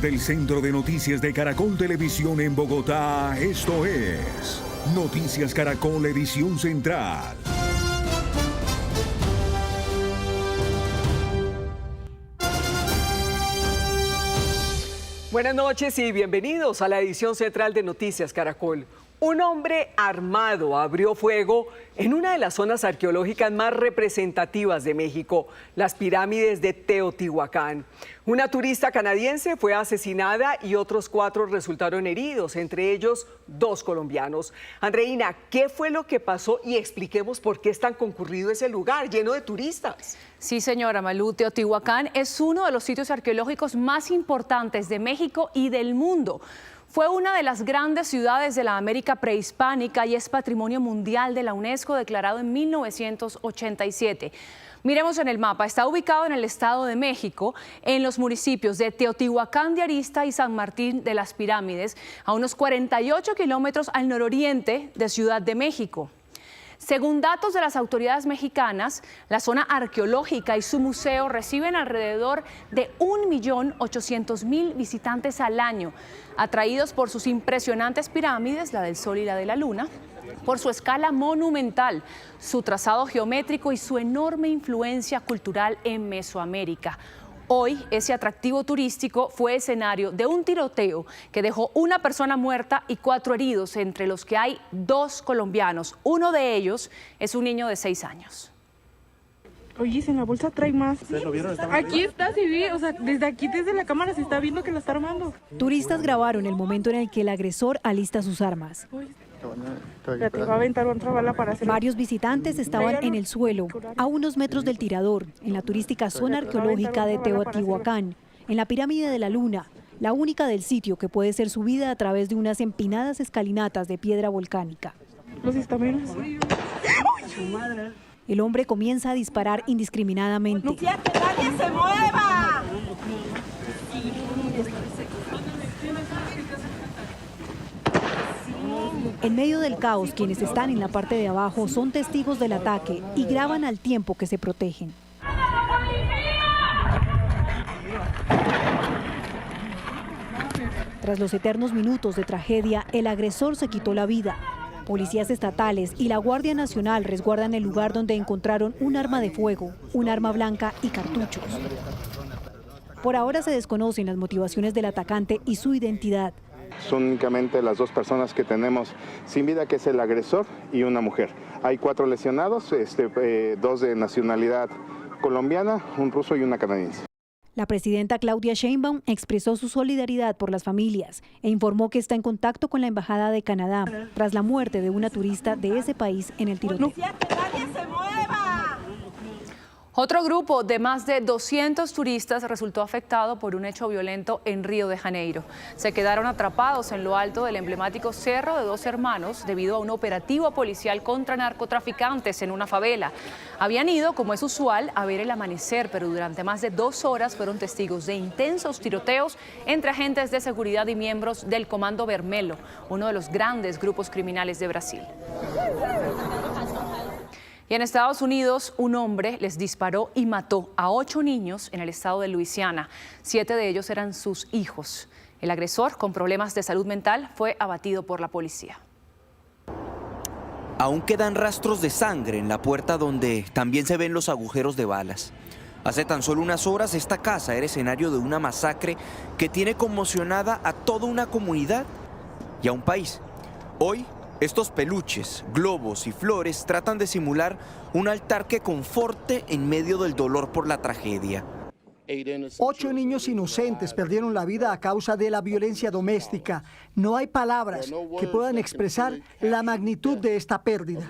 Desde el Centro de Noticias de Caracol Televisión en Bogotá, esto es Noticias Caracol Edición Central. Buenas noches y bienvenidos a la edición central de Noticias Caracol. Un hombre armado abrió fuego en una de las zonas arqueológicas más representativas de México, las pirámides de Teotihuacán. Una turista canadiense fue asesinada y otros 4 resultaron heridos, entre ellos 2 colombianos. Andreina, ¿qué fue lo que pasó? Y expliquemos por qué es tan concurrido ese lugar, lleno de turistas. Sí, señora Malú, Teotihuacán es uno de los sitios arqueológicos más importantes de México y del mundo. Fue una de las grandes ciudades de la América prehispánica y es Patrimonio Mundial de la UNESCO declarado en 1987. Miremos en el mapa, está ubicado en el Estado de México, en los municipios de Teotihuacán de Arista y San Martín de las Pirámides, a unos 48 kilómetros al nororiente de Ciudad de México. Según datos de las autoridades mexicanas, la zona arqueológica y su museo reciben alrededor de 1.800.000 visitantes al año, atraídos por sus impresionantes pirámides, la del Sol y la de la Luna, por su escala monumental, su trazado geométrico y su enorme influencia cultural en Mesoamérica. Hoy, ese atractivo turístico fue escenario de un tiroteo que dejó una persona muerta y 4 heridos, entre los que hay 2 colombianos. Uno de ellos es un niño de 6 años. Oye, en la bolsa trae más. ¿Sí? Aquí está, se ve, o sea, desde la cámara se está viendo que la está armando. Turistas grabaron el momento en el que el agresor alista sus armas. Va a aventar otra bala para hacer... Varios visitantes estaban en el suelo, a unos metros del tirador, en la turística zona arqueológica de Teotihuacán, en la pirámide de la Luna, la única del sitio que puede ser subida a través de unas empinadas escalinatas de piedra volcánica. Los estamenos. El hombre comienza a disparar indiscriminadamente. ¡Que nadie se mueva! En medio del caos, quienes están en la parte de abajo son testigos del ataque y graban al tiempo que se protegen. Tras los eternos minutos de tragedia, el agresor se quitó la vida. Policías estatales y la Guardia Nacional resguardan el lugar donde encontraron un arma de fuego, un arma blanca y cartuchos. Por ahora se desconocen las motivaciones del atacante y su identidad. Son únicamente las 2 personas que tenemos sin vida, que es el agresor y una mujer. Hay 4 lesionados, 2 de nacionalidad colombiana, un ruso y una canadiense. La presidenta Claudia Sheinbaum expresó su solidaridad por las familias e informó que está en contacto con la Embajada de Canadá tras la muerte de una turista de ese país en el tiroteo. ¡Que nadie se mueva! Otro grupo de más de 200 turistas resultó afectado por un hecho violento en Río de Janeiro. Se quedaron atrapados en lo alto del emblemático Cerro de Dos Hermanos debido a un operativo policial contra narcotraficantes en una favela. Habían ido, como es usual, a ver el amanecer, pero durante más de 2 horas fueron testigos de intensos tiroteos entre agentes de seguridad y miembros del Comando Vermelho, uno de los grandes grupos criminales de Brasil. Y en Estados Unidos, un hombre les disparó y mató a 8 niños en el estado de Luisiana. 7 de ellos eran sus hijos. El agresor, con problemas de salud mental, fue abatido por la policía. Aún quedan rastros de sangre en la puerta donde también se ven los agujeros de balas. Hace tan solo unas horas esta casa era escenario de una masacre que tiene conmocionada a toda una comunidad y a un país. Hoy, estos peluches, globos y flores tratan de simular un altar que conforte en medio del dolor por la tragedia. 8 niños inocentes perdieron la vida a causa de la violencia doméstica. No hay palabras que puedan expresar la magnitud de esta pérdida.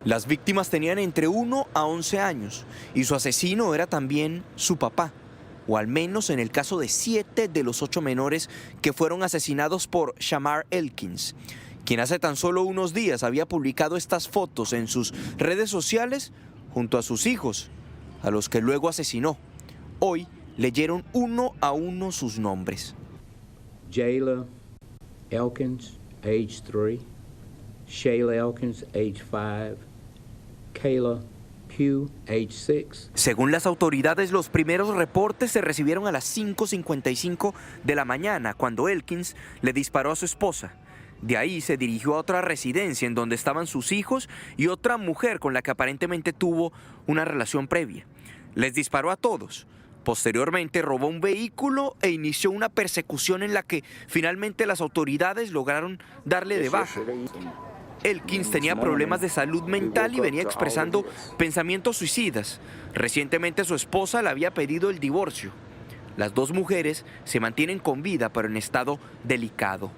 Las víctimas tenían entre 1 a 11 años y su asesino era también su papá, o al menos en el caso de 7 de los 8 menores que fueron asesinados por Shamar Elkins, quien hace tan solo unos días había publicado estas fotos en sus redes sociales junto a sus hijos, a los que luego asesinó. Hoy leyeron uno a uno sus nombres. Jayla Elkins, age 3, Shayla Elkins, age 5, Kayla Hugh, age 6. Según las autoridades, los primeros reportes se recibieron a las 5:55 de la mañana, cuando Elkins le disparó a su esposa. De ahí se dirigió a otra residencia en donde estaban sus hijos y otra mujer con la que aparentemente tuvo una relación previa. Les disparó a todos. Posteriormente robó un vehículo e inició una persecución en la que finalmente las autoridades lograron darle de baja. Elkins tenía problemas de salud mental y venía expresando pensamientos suicidas. Recientemente su esposa le había pedido el divorcio. Las dos mujeres se mantienen con vida, pero en estado delicado.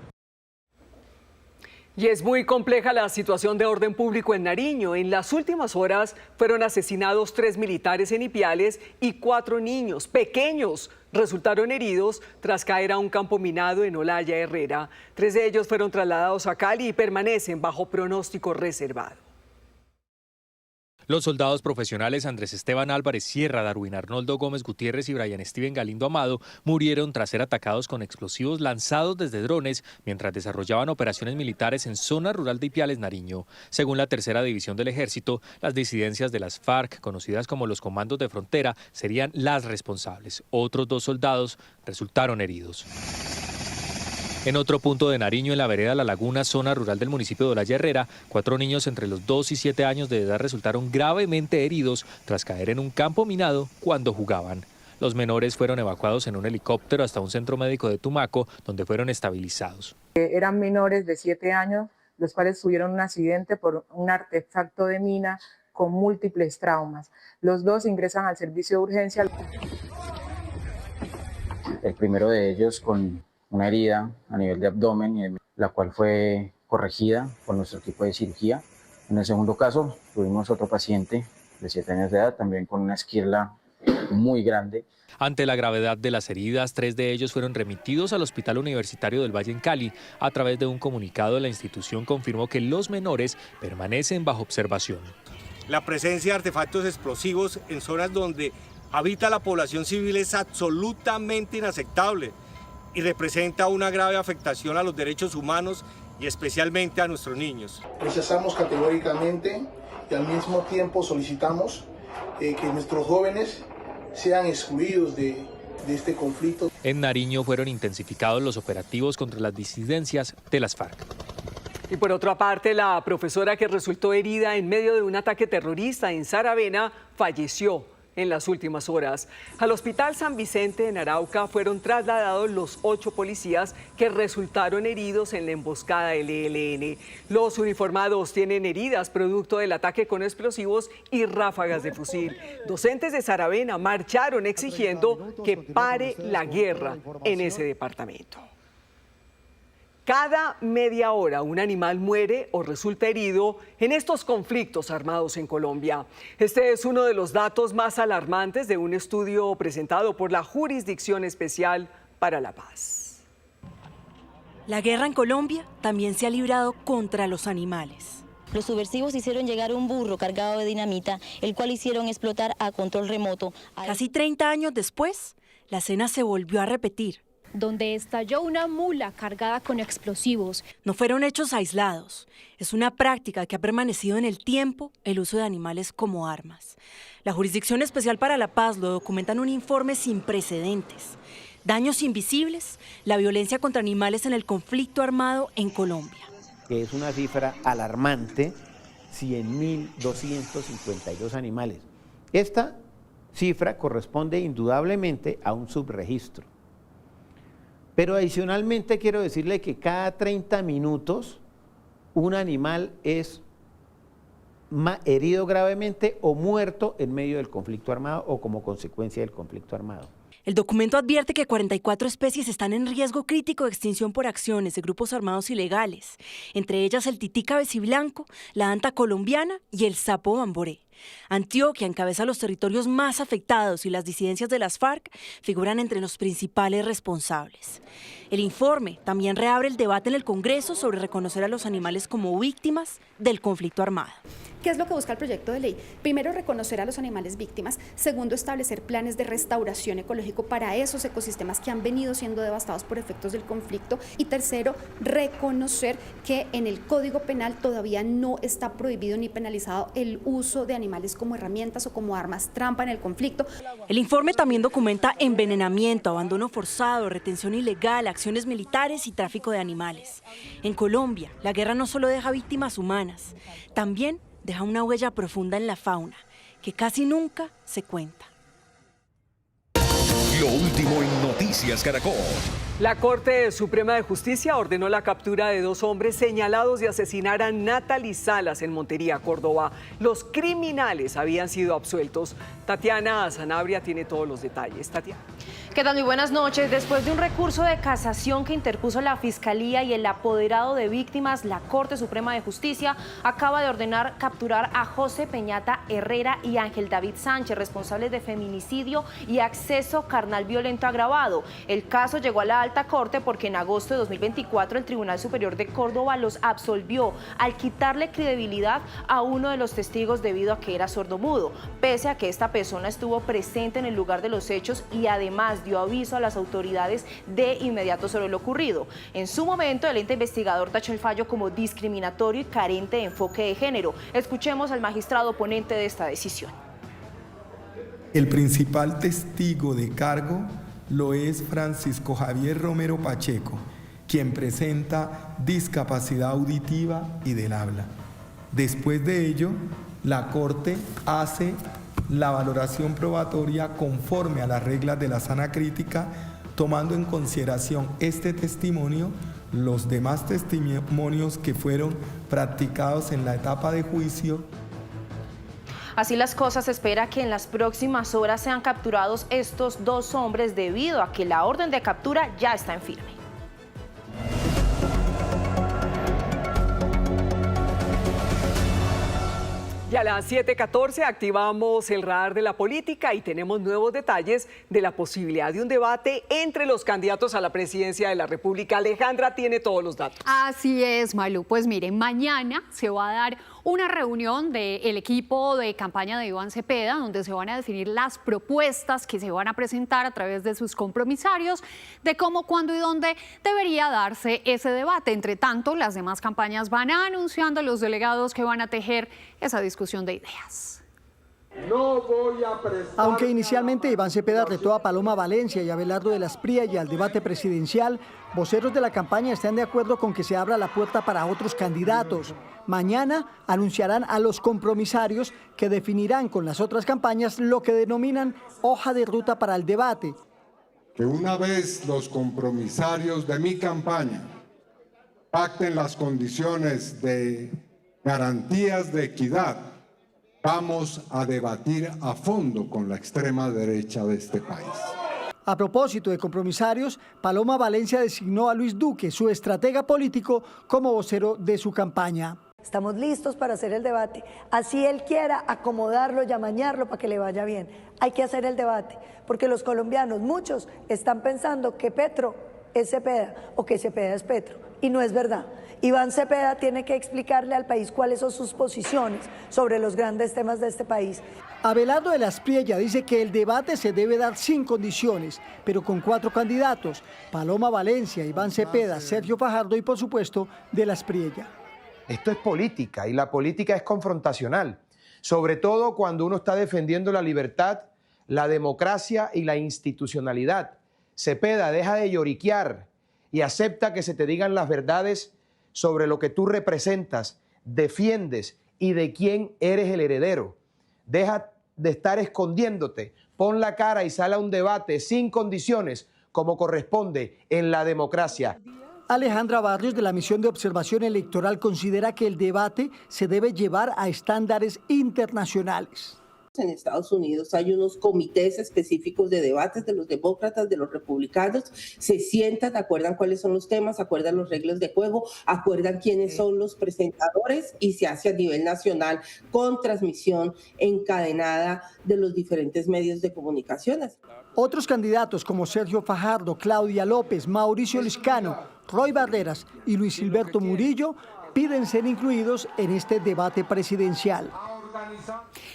Y es muy compleja la situación de orden público en Nariño. En las últimas horas fueron asesinados 3 militares en Ipiales y 4 niños pequeños resultaron heridos tras caer a un campo minado en Olaya Herrera. 3 de ellos fueron trasladados a Cali y permanecen bajo pronóstico reservado. Los soldados profesionales Andrés Esteban Álvarez Sierra, Darwin Arnoldo Gómez Gutiérrez y Brian Steven Galindo Amado murieron tras ser atacados con explosivos lanzados desde drones mientras desarrollaban operaciones militares en zona rural de Ipiales, Nariño. Según la tercera división del ejército, las disidencias de las FARC, conocidas como los comandos de frontera, serían las responsables. Otros 2 soldados resultaron heridos. En otro punto de Nariño, en la vereda La Laguna, zona rural del municipio de Olaya Herrera, 4 niños entre los 2 y 7 años de edad resultaron gravemente heridos tras caer en un campo minado cuando jugaban. Los menores fueron evacuados en un helicóptero hasta un centro médico de Tumaco, donde fueron estabilizados. Eran menores de 7 años, los cuales tuvieron un accidente por un artefacto de mina con múltiples traumas. Los 2 ingresan al servicio de urgencia. El primero de ellos con una herida a nivel de abdomen, la cual fue corregida por nuestro equipo de cirugía. En el segundo caso, tuvimos otro paciente de 7 años de edad, también con una esquirla muy grande. Ante la gravedad de las heridas, 3 de ellos fueron remitidos al Hospital Universitario del Valle en Cali. A través de un comunicado, la institución confirmó que los menores permanecen bajo observación. La presencia de artefactos explosivos en zonas donde habita la población civil es absolutamente inaceptable y representa una grave afectación a los derechos humanos y especialmente a nuestros niños. Rechazamos categóricamente y al mismo tiempo solicitamos que nuestros jóvenes sean excluidos de este conflicto. En Nariño fueron intensificados los operativos contra las disidencias de las FARC. Y por otra parte, la profesora que resultó herida en medio de un ataque terrorista en Saravena falleció en las últimas horas. Al Hospital San Vicente en Arauca fueron trasladados los 8 policías que resultaron heridos en la emboscada del ELN. Los uniformados tienen heridas producto del ataque con explosivos y ráfagas de fusil. Docentes de Saravena marcharon exigiendo que pare la guerra en ese departamento. Cada media hora un animal muere o resulta herido en estos conflictos armados en Colombia. Este es uno de los datos más alarmantes de un estudio presentado por la Jurisdicción Especial para la Paz. La guerra en Colombia también se ha librado contra los animales. Los subversivos hicieron llegar un burro cargado de dinamita, el cual hicieron explotar a control remoto. Casi 30 años después, la escena se volvió a repetir. Donde estalló una mula cargada con explosivos. No fueron hechos aislados. Es una práctica que ha permanecido en el tiempo, el uso de animales como armas. La Jurisdicción Especial para la Paz lo documenta en un informe sin precedentes. Daños invisibles, la violencia contra animales en el conflicto armado en Colombia. Que es una cifra alarmante, 100.252 animales. Esta cifra corresponde indudablemente a un subregistro. Pero adicionalmente quiero decirle que cada 30 minutos un animal es herido gravemente o muerto en medio del conflicto armado o como consecuencia del conflicto armado. El documento advierte que 44 especies están en riesgo crítico de extinción por acciones de grupos armados ilegales, entre ellas el tití cabeciblanco, la anta colombiana y el sapo bamboré. Antioquia encabeza los territorios más afectados y las disidencias de las FARC figuran entre los principales responsables. El informe también reabre el debate en el Congreso sobre reconocer a los animales como víctimas del conflicto armado. ¿Qué es lo que busca el proyecto de ley? Primero, reconocer a los animales víctimas. Segundo, establecer planes de restauración ecológico para esos ecosistemas que han venido siendo devastados por efectos del conflicto. Y tercero, reconocer que en el Código Penal todavía no está prohibido ni penalizado el uso de animales animales como herramientas o como armas trampa en el conflicto. El informe también documenta envenenamiento, abandono forzado, retención ilegal, acciones militares y tráfico de animales. En Colombia, la guerra no solo deja víctimas humanas, también deja una huella profunda en la fauna, que casi nunca se cuenta. Lo último en Noticias Caracol. La Corte Suprema de Justicia ordenó la captura de 2 hombres señalados de asesinar a Natalie Salas en Montería, Córdoba. Los criminales habían sido absueltos. Tatiana Sanabria tiene todos los detalles. Tatiana. ¿Qué tal? Muy buenas noches. Después de un recurso de casación que interpuso la Fiscalía y el apoderado de víctimas, la Corte Suprema de Justicia acaba de ordenar capturar a José Peñata Herrera y Ángel David Sánchez, responsables de feminicidio y acceso carnal violento agravado. El caso llegó a la Alta Corte porque en agosto de 2024 el Tribunal Superior de Córdoba los absolvió al quitarle credibilidad a uno de los testigos debido a que era sordomudo, pese a que esta persona estuvo presente en el lugar de los hechos y además dio aviso a las autoridades de inmediato sobre lo ocurrido. En su momento, el ente investigador tachó el fallo como discriminatorio y carente de enfoque de género. Escuchemos al magistrado ponente de esta decisión. El principal testigo de cargo lo es Francisco Javier Romero Pacheco, quien presenta discapacidad auditiva y del habla. Después de ello, la Corte hace la valoración probatoria conforme a las reglas de la sana crítica, tomando en consideración este testimonio, los demás testimonios que fueron practicados en la etapa de juicio. Así las cosas, se espera que en las próximas horas sean capturados estos 2 hombres debido a que la orden de captura ya está en firme. Y a las 7:14 activamos el radar de la política y tenemos nuevos detalles de la posibilidad de un debate entre los candidatos a la presidencia de la República. Alejandra tiene todos los datos. Así es, Malu. Pues miren, mañana se va a dar una reunión del equipo de campaña de Iván Cepeda, donde se van a definir las propuestas que se van a presentar a través de sus compromisarios, de cómo, cuándo y dónde debería darse ese debate. Entre tanto, las demás campañas van anunciando a los delegados que van a tejer esa discusión de ideas. No voy a prestar. Aunque inicialmente Iván Cepeda retó a Paloma Valencia y a Abelardo de la Espriella al debate presidencial, voceros de la campaña están de acuerdo con que se abra la puerta para otros candidatos. Mañana anunciarán a los compromisarios que definirán con las otras campañas lo que denominan hoja de ruta para el debate. Que una vez los compromisarios de mi campaña pacten las condiciones de garantías de equidad, vamos a debatir a fondo con la extrema derecha de este país. A propósito de compromisarios, Paloma Valencia designó a Luis Duque, su estratega político, como vocero de su campaña. Estamos listos para hacer el debate. Así él quiera acomodarlo y amañarlo para que le vaya bien. Hay que hacer el debate, porque los colombianos, muchos, están pensando que Petro es Cepeda o que Cepeda es Petro, y no es verdad. Iván Cepeda tiene que explicarle al país cuáles son sus posiciones sobre los grandes temas de este país. Abelardo de la Espriella dice que el debate se debe dar sin condiciones, pero con 4 candidatos: Paloma Valencia, Iván Cepeda, Sergio Fajardo y, por supuesto, de la Espriella. Esto es política y la política es confrontacional, sobre todo cuando uno está defendiendo la libertad, la democracia y la institucionalidad. Cepeda, deja de lloriquear y acepta que se te digan las verdades sobre lo que tú representas, defiendes y de quién eres el heredero. Deja de estar escondiéndote, pon la cara y sal a un debate sin condiciones como corresponde en la democracia. Alejandra Barrios, de la Misión de Observación Electoral, considera que el debate se debe llevar a estándares internacionales. En Estados Unidos hay unos comités específicos de debates de los demócratas, de los republicanos, se sientan, acuerdan cuáles son los temas, acuerdan los reglas de juego, acuerdan quiénes son los presentadores y se hace a nivel nacional con transmisión encadenada de los diferentes medios de comunicaciones. Otros candidatos como Sergio Fajardo, Claudia López, Mauricio Liscano, Roy Barreras y Luis Gilberto Murillo piden ser incluidos en este debate presidencial.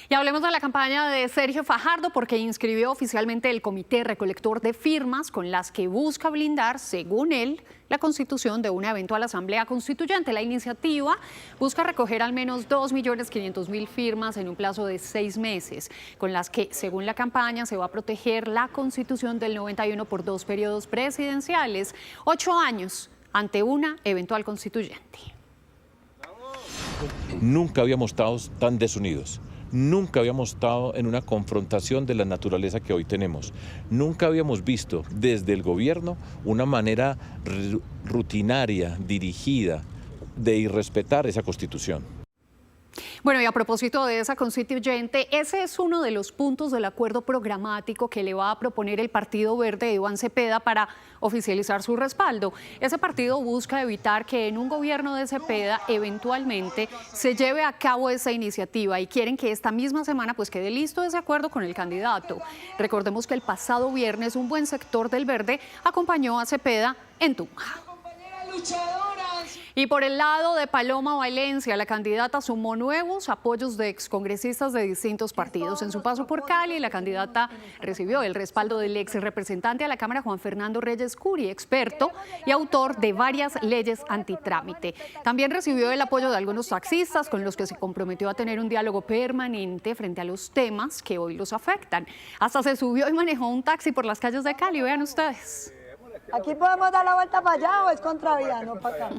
Y hablemos de la campaña de Sergio Fajardo, porque inscribió oficialmente el comité recolector de firmas con las que busca blindar, según él, la constitución de una eventual asamblea constituyente. La iniciativa busca recoger al menos 2.500.000 firmas en un plazo de 6 meses, con las que, según la campaña, se va a proteger la constitución del 91 por 2 periodos presidenciales, 8 años ante una eventual constituyente. Nunca habíamos estado tan desunidos. Nunca habíamos estado en una confrontación de la naturaleza que hoy tenemos. Nunca habíamos visto desde el gobierno una manera rutinaria, dirigida, de irrespetar esa Constitución. Bueno, y a propósito de esa constituyente, ese es uno de los puntos del acuerdo programático que le va a proponer el Partido Verde de Iván Cepeda para oficializar su respaldo. Ese partido busca evitar que en un gobierno de Cepeda eventualmente se lleve a cabo esa iniciativa y quieren que esta misma semana pues quede listo ese acuerdo con el candidato. Recordemos que el pasado viernes un buen sector del Verde acompañó a Cepeda en Tunja. Y por el lado de Paloma Valencia, la candidata sumó nuevos apoyos de excongresistas de distintos partidos. En su paso por Cali, la candidata recibió el respaldo del ex representante a la Cámara, Juan Fernando Reyes Curi, experto y autor de varias leyes antitrámite. También recibió el apoyo de algunos taxistas con los que se comprometió a tener un diálogo permanente frente a los temas que hoy los afectan. Hasta se subió y manejó un taxi por las calles de Cali, vean ustedes. ¿Aquí podemos dar la vuelta para allá o es contravía, no para acá?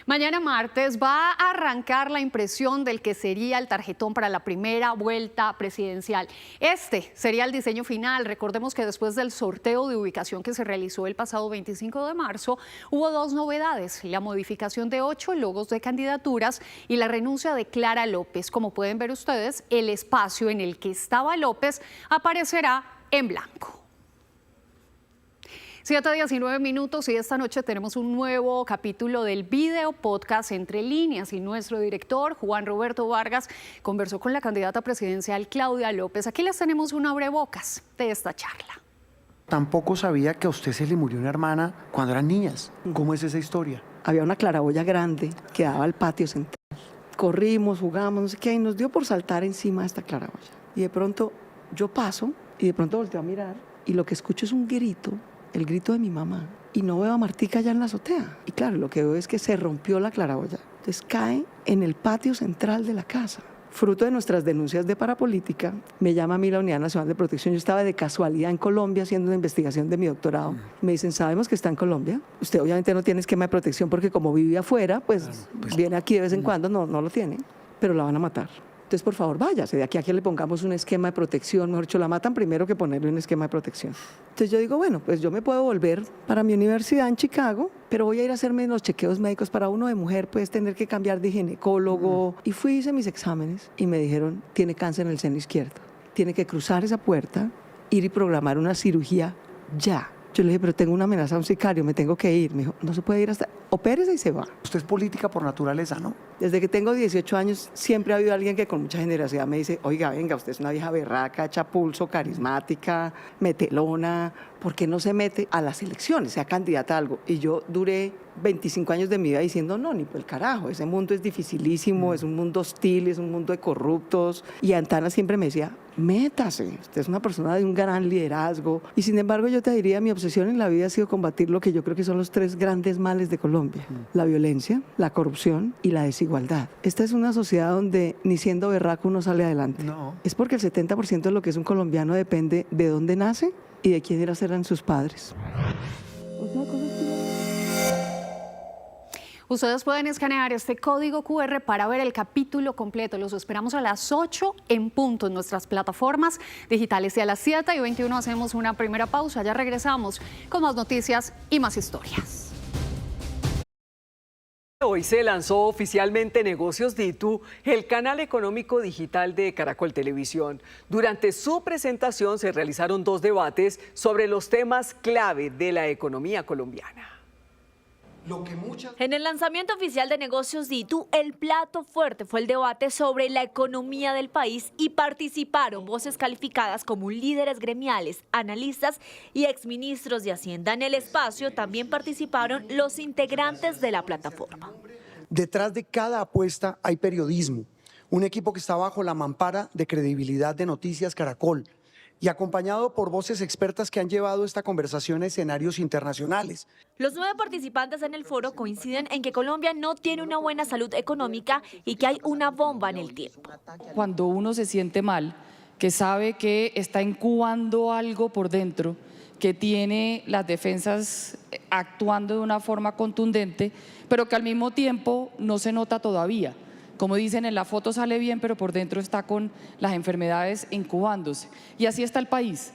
Mañana martes va a arrancar la impresión del que sería el tarjetón para la primera vuelta presidencial. Este sería el diseño final. Recordemos que después del sorteo de ubicación que se realizó el pasado 25 de marzo, hubo 2 novedades: la modificación de 8 logos de candidaturas y la renuncia de Clara López. Como pueden ver ustedes, el espacio en el que estaba López aparecerá en blanco. 7:19 y esta noche tenemos un nuevo capítulo del video podcast Entre Líneas y nuestro director Juan Roberto Vargas conversó con la candidata presidencial Claudia López. Aquí les tenemos un abrebocas de esta charla. Tampoco sabía que a usted se le murió una hermana cuando eran niñas. ¿Cómo es esa historia? Había una claraboya grande que daba al patio central. Corrimos, jugamos, no sé qué, y nos dio por saltar encima de esta claraboya. Y de pronto yo paso y de pronto volteo a mirar y lo que escucho es un grito, el grito de mi mamá, y no veo a Martica allá en la azotea. Y claro, lo que veo es que se rompió la claraboya. Entonces cae en el patio central de la casa. Fruto de nuestras denuncias de parapolítica, me llama a mí la Unidad Nacional de Protección. Yo estaba de casualidad en Colombia haciendo una investigación de mi doctorado. Me dicen, sabemos que está en Colombia. Usted obviamente no tiene esquema de protección porque como vive afuera, pues viene aquí de vez en cuando, no lo tiene, pero la van a matar. Entonces, por favor, váyase de aquí a que le pongamos un esquema de protección. Mejor dicho, la matan primero que ponerle un esquema de protección. Entonces yo digo, bueno, pues yo me puedo volver para mi universidad en Chicago, pero voy a ir a hacerme los chequeos médicos. Para uno de mujer puedes tener que cambiar de ginecólogo. Y fui, hice mis exámenes y me dijeron, tiene cáncer en el seno izquierdo. Tiene que cruzar esa puerta, ir y programar una cirugía ya. Yo le dije, pero tengo una amenaza a un sicario, me tengo que ir. Me dijo, no se puede ir hasta... Opérese y se va. Usted es política por naturaleza, ¿no? Desde que tengo 18 años siempre ha habido alguien que con mucha generosidad me dice, oiga, venga, usted es una vieja berraca, echa pulso, carismática, metelona, ¿por qué no se mete a las elecciones, sea candidata a algo? Y yo duré 25 años de mi vida diciendo, no, ni por el carajo, ese mundo es dificilísimo, es un mundo hostil, es un mundo de corruptos. Y Antana siempre me decía, métase, usted es una persona de un gran liderazgo. Y sin embargo yo te diría, mi obsesión en la vida ha sido combatir lo que yo creo que son los 3 grandes males de Colombia. La violencia, la corrupción y la desigualdad. Esta es una sociedad donde ni siendo berraco uno sale adelante. No. Es porque el 70% de lo que es un colombiano depende de dónde nace y de quiénes eran sus padres. Ustedes pueden escanear este código QR para ver el capítulo completo. Los esperamos a las 8 en punto en nuestras plataformas digitales. Y a las 7:21 hacemos una primera pausa. Ya regresamos con más noticias y más historias. Hoy se lanzó oficialmente Negocios DITU, el canal económico digital de Caracol Televisión. Durante su presentación se realizaron 2 debates sobre los temas clave de la economía colombiana. En el lanzamiento oficial de Negocios DITU, el plato fuerte fue el debate sobre la economía del país y participaron voces calificadas como líderes gremiales, analistas y exministros de Hacienda. En el espacio también participaron los integrantes de la plataforma. Detrás de cada apuesta hay periodismo. Un equipo que está bajo la mampara de credibilidad de Noticias Caracol y acompañado por voces expertas que han llevado esta conversación a escenarios internacionales. Los 9 participantes en el foro coinciden en que Colombia no tiene una buena salud económica y que hay una bomba en el tiempo. Cuando uno se siente mal, que sabe que está incubando algo por dentro, que tiene las defensas actuando de una forma contundente, pero que al mismo tiempo no se nota todavía. Como dicen, en la foto sale bien, pero por dentro está con las enfermedades incubándose. Y así está el país.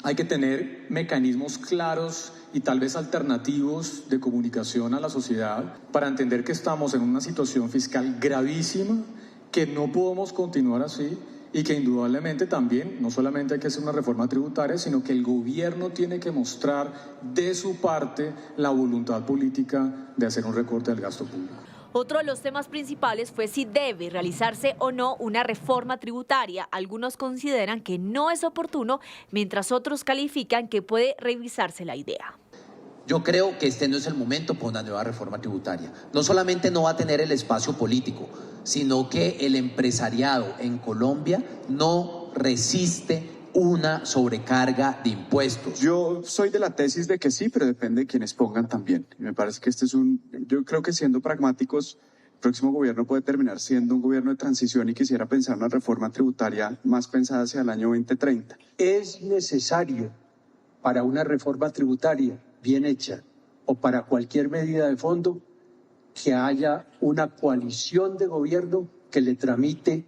Hay que tener mecanismos claros y tal vez alternativos de comunicación a la sociedad para entender que estamos en una situación fiscal gravísima, que no podemos continuar así y que indudablemente también no solamente hay que hacer una reforma tributaria, sino que el gobierno tiene que mostrar de su parte la voluntad política de hacer un recorte del gasto público. Otro de los temas principales fue si debe realizarse o no una reforma tributaria. Algunos consideran que no es oportuno, mientras otros califican que puede revisarse la idea. Yo creo que este no es el momento para una nueva reforma tributaria. No solamente no va a tener el espacio político, sino que el empresariado en Colombia no resiste una sobrecarga de impuestos. Yo soy de la tesis de que sí, pero depende de quienes pongan también. Y me parece que yo creo que siendo pragmáticos, el próximo gobierno puede terminar siendo un gobierno de transición y quisiera pensar una reforma tributaria más pensada hacia el año 2030. Es necesario para una reforma tributaria bien hecha o para cualquier medida de fondo que haya una coalición de gobierno que le tramite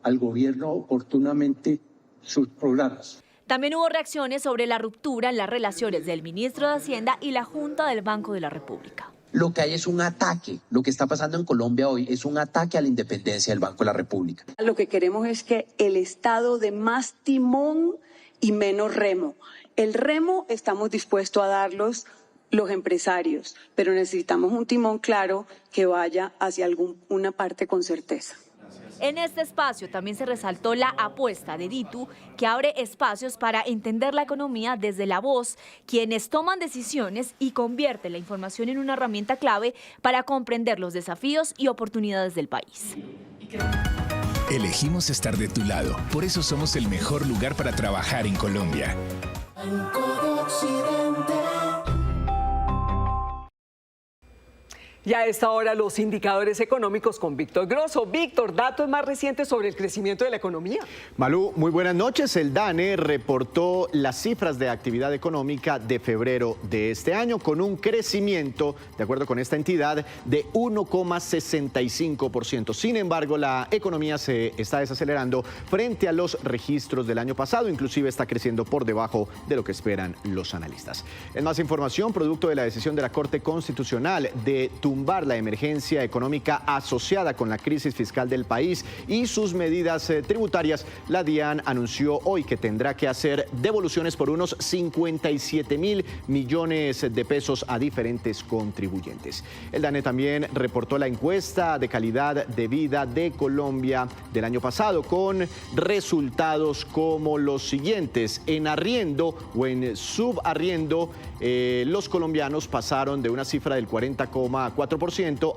al gobierno oportunamente sus programas. También hubo reacciones sobre la ruptura en las relaciones del ministro de Hacienda y la Junta del Banco de la República. Lo que hay es un ataque. Lo que está pasando en Colombia hoy es un ataque a la independencia del Banco de la República. Lo que queremos es que el Estado dé más timón y menos remo. El remo estamos dispuestos a darlos los empresarios, pero necesitamos un timón claro que vaya hacia una parte con certeza. En este espacio también se resaltó la apuesta de DITU, que abre espacios para entender la economía desde la voz, quienes toman decisiones y convierte la información en una herramienta clave para comprender los desafíos y oportunidades del país. Elegimos estar de tu lado, por eso somos el mejor lugar para trabajar en Colombia. Y a esta hora los indicadores económicos con Víctor Grosso. Víctor, datos más recientes sobre el crecimiento de la economía. Malú, muy buenas noches. El DANE reportó las cifras de actividad económica de febrero de este año con un crecimiento, de acuerdo con esta entidad, de 1,65%. Sin embargo, la economía se está desacelerando frente a los registros del año pasado. Inclusive está creciendo por debajo de lo que esperan los analistas. En más información, producto de la decisión de la Corte Constitucional de tumbar la emergencia económica asociada con la crisis fiscal del país y sus medidas tributarias, la DIAN anunció hoy que tendrá que hacer devoluciones por unos 57.000 millones de pesos a diferentes contribuyentes. El DANE también reportó la encuesta de calidad de vida de Colombia del año pasado con resultados como los siguientes. En arriendo o en subarriendo, los colombianos pasaron de una cifra del 40,4%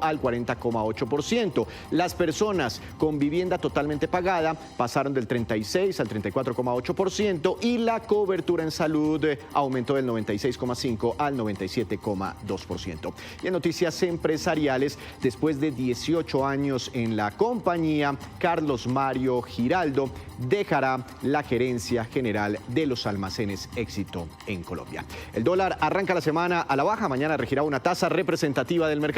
al 40,8%. Las personas con vivienda totalmente pagada pasaron del 36 al 34,8% y la cobertura en salud aumentó del 96,5 al 97,2%. Y en noticias empresariales, después de 18 años en la compañía, Carlos Mario Giraldo dejará la gerencia general de los almacenes Éxito en Colombia. El dólar arranca la semana a la baja, mañana regirá una tasa representativa del mercado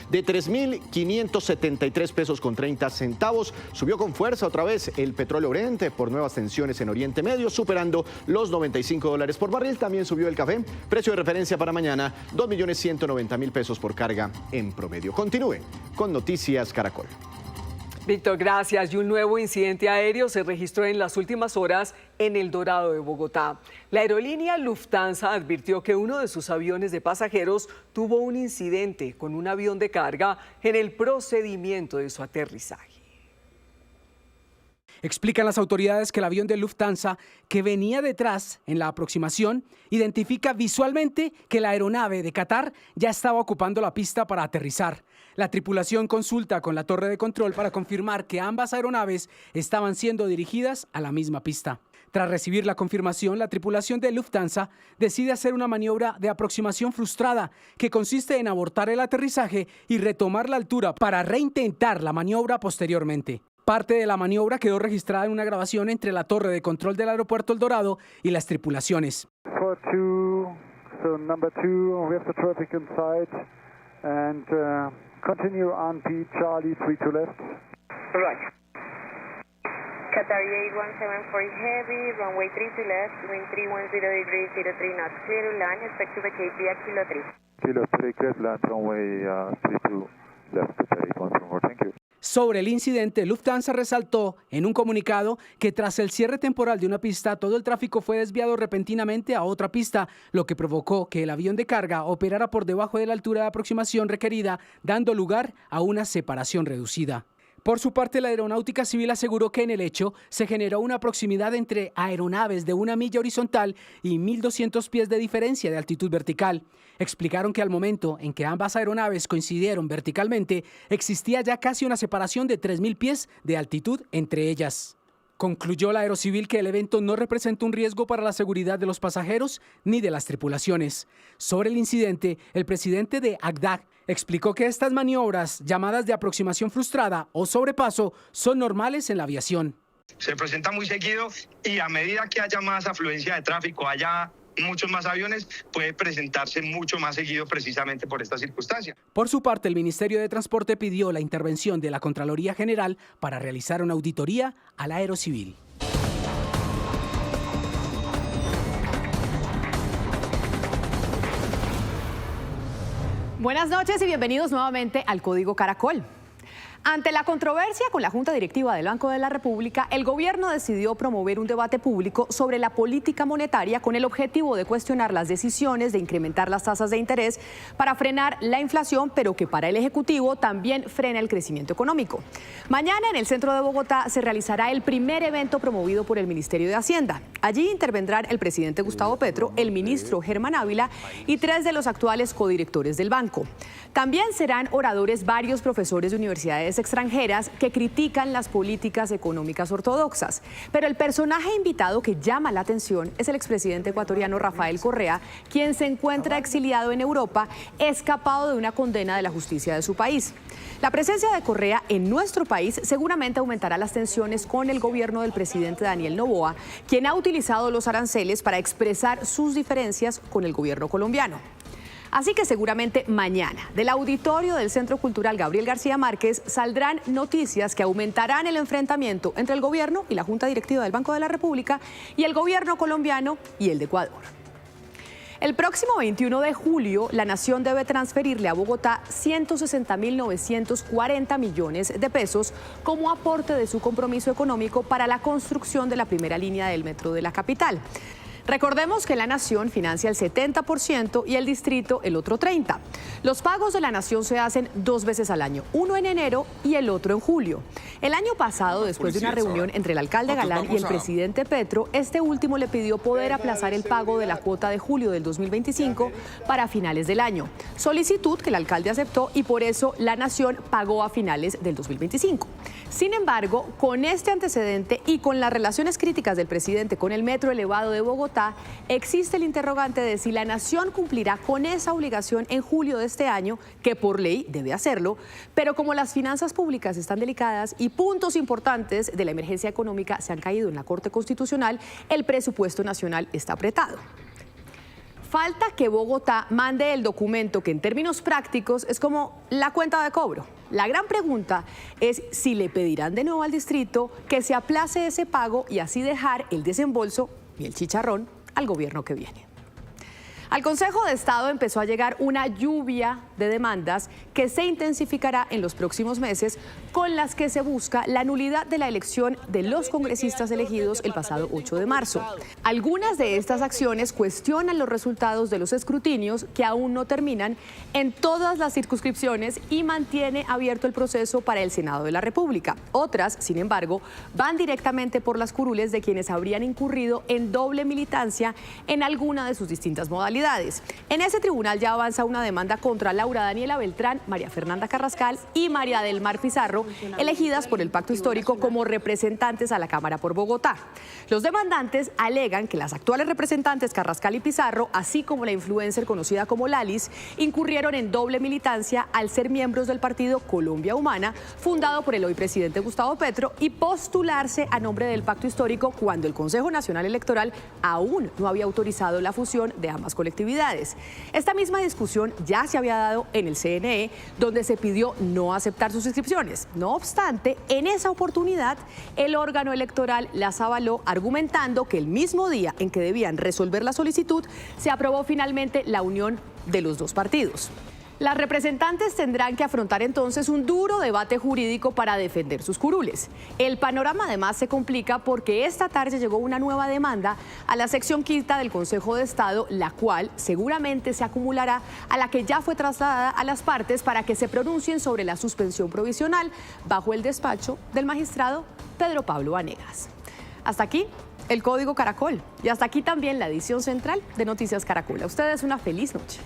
de 3.573 pesos con 30 centavos. Subió con fuerza otra vez el petróleo Brent por nuevas tensiones en Oriente Medio, superando los $95 por barril. También subió el café, precio de referencia para mañana, 2.190.000 pesos por carga en promedio. Continúe con Noticias Caracol. Víctor, gracias. Y un nuevo incidente aéreo se registró en las últimas horas en El Dorado de Bogotá. La aerolínea Lufthansa advirtió que uno de sus aviones de pasajeros tuvo un incidente con un avión de carga en el procedimiento de su aterrizaje. Explican las autoridades que el avión de Lufthansa, que venía detrás en la aproximación, identifica visualmente que la aeronave de Qatar ya estaba ocupando la pista para aterrizar. La tripulación consulta con la torre de control para confirmar que ambas aeronaves estaban siendo dirigidas a la misma pista. Tras recibir la confirmación, la tripulación de Lufthansa decide hacer una maniobra de aproximación frustrada que consiste en abortar el aterrizaje y retomar la altura para reintentar la maniobra posteriormente. Parte de la maniobra quedó registrada en una grabación entre la torre de control del aeropuerto El Dorado y las tripulaciones. Qatar 8174 Heavy, runway 3 to left, wind 310 degrees, 03 knots, clear to land, expect to vacate via Kilo 3. Kilo 3, clear to land, runway 32 left, Qatar 8174, thank you. Sobre el incidente, Lufthansa resaltó en un comunicado que tras el cierre temporal de una pista, todo el tráfico fue desviado repentinamente a otra pista, lo que provocó que el avión de carga operara por debajo de la altura de aproximación requerida, dando lugar a una separación reducida. Por su parte, la Aeronáutica Civil aseguró que en el hecho se generó una proximidad entre aeronaves de 1 milla horizontal y 1.200 pies de diferencia de altitud vertical. Explicaron que al momento en que ambas aeronaves coincidieron verticalmente, existía ya casi una separación de 3.000 pies de altitud entre ellas. Concluyó la Aerocivil que el evento no representa un riesgo para la seguridad de los pasajeros ni de las tripulaciones. Sobre el incidente, el presidente de ACDAC explicó que estas maniobras, llamadas de aproximación frustrada o sobrepaso, son normales en la aviación. Se presenta muy seguido y a medida que haya más afluencia de tráfico, haya muchos más aviones, puede presentarse mucho más seguido precisamente por esta circunstancia. Por su parte, el Ministerio de Transporte pidió la intervención de la Contraloría General para realizar una auditoría a la Aerocivil. Buenas noches y bienvenidos nuevamente al Código Caracol. Ante la controversia con la Junta Directiva del Banco de la República, el gobierno decidió promover un debate público sobre la política monetaria con el objetivo de cuestionar las decisiones de incrementar las tasas de interés para frenar la inflación, pero que para el Ejecutivo también frena el crecimiento económico. Mañana en el centro de Bogotá se realizará el primer evento promovido por el Ministerio de Hacienda. Allí intervendrán el presidente Gustavo Petro, el ministro Germán Ávila y 3 de los actuales codirectores del banco. También serán oradores varios profesores de universidades extranjeras que critican las políticas económicas ortodoxas. Pero el personaje invitado que llama la atención es el expresidente ecuatoriano Rafael Correa, quien se encuentra exiliado en Europa, escapado de una condena de la justicia de su país. La presencia de Correa en nuestro país seguramente aumentará las tensiones con el gobierno del presidente Daniel Noboa, quien ha utilizado los aranceles para expresar sus diferencias con el gobierno colombiano. Así que seguramente mañana, del auditorio del Centro Cultural Gabriel García Márquez, saldrán noticias que aumentarán el enfrentamiento entre el gobierno y la Junta Directiva del Banco de la República y el gobierno colombiano y el de Ecuador. El próximo 21 de julio, la Nación debe transferirle a Bogotá 160.940 millones de pesos como aporte de su compromiso económico para la construcción de la primera línea del metro de la capital. Recordemos que la Nación financia el 70% y el distrito el otro 30%. Los pagos de la Nación se hacen 2 veces al año, uno en enero y el otro en julio. El año pasado, después de una reunión entre el alcalde Galán y el presidente Petro, este último le pidió poder aplazar el pago de la cuota de julio del 2025 para finales del año. Solicitud que el alcalde aceptó y por eso la Nación pagó a finales del 2025. Sin embargo, con este antecedente y con las relaciones críticas del presidente con el metro elevado de Bogotá, existe el interrogante de si la Nación cumplirá con esa obligación en julio de este año, que por ley debe hacerlo, pero como las finanzas públicas están delicadas y puntos importantes de la emergencia económica se han caído en la Corte Constitucional, el presupuesto nacional está apretado. Falta que Bogotá mande el documento que en términos prácticos es como la cuenta de cobro. La gran pregunta es si le pedirán de nuevo al distrito que se aplace ese pago y así dejar el desembolso y el chicharrón al gobierno que viene. Al Consejo de Estado empezó a llegar una lluvia de demandas que se intensificará en los próximos meses, con las que se busca la nulidad de la elección de los congresistas elegidos el pasado 8 de marzo. Algunas de estas acciones cuestionan los resultados de los escrutinios que aún no terminan en todas las circunscripciones y mantiene abierto el proceso para el Senado de la República. Otras, sin embargo, van directamente por las curules de quienes habrían incurrido en doble militancia en alguna de sus distintas modalidades. En ese tribunal ya avanza una demanda contra Laura Daniela Beltrán, María Fernanda Carrascal y María del Mar Pizarro, elegidas por el Pacto Histórico como representantes a la Cámara por Bogotá. Los demandantes alegan que las actuales representantes Carrascal y Pizarro, así como la influencer conocida como Lalis, incurrieron en doble militancia al ser miembros del partido Colombia Humana, fundado por el hoy presidente Gustavo Petro, y postularse a nombre del Pacto Histórico cuando el Consejo Nacional Electoral aún no había autorizado la fusión de ambas colectividades. Esta misma discusión ya se había dado en el CNE, donde se pidió no aceptar sus inscripciones. No obstante, en esa oportunidad, el órgano electoral las avaló, argumentando que el mismo día en que debían resolver la solicitud, se aprobó finalmente la unión de los dos partidos. Las representantes tendrán que afrontar entonces un duro debate jurídico para defender sus curules. El panorama además se complica porque esta tarde llegó una nueva demanda a la sección quinta del Consejo de Estado, la cual seguramente se acumulará a la que ya fue trasladada a las partes para que se pronuncien sobre la suspensión provisional bajo el despacho del magistrado Pedro Pablo Vanegas. Hasta aquí el Código Caracol y hasta aquí también la edición central de Noticias Caracol. A ustedes una feliz noche.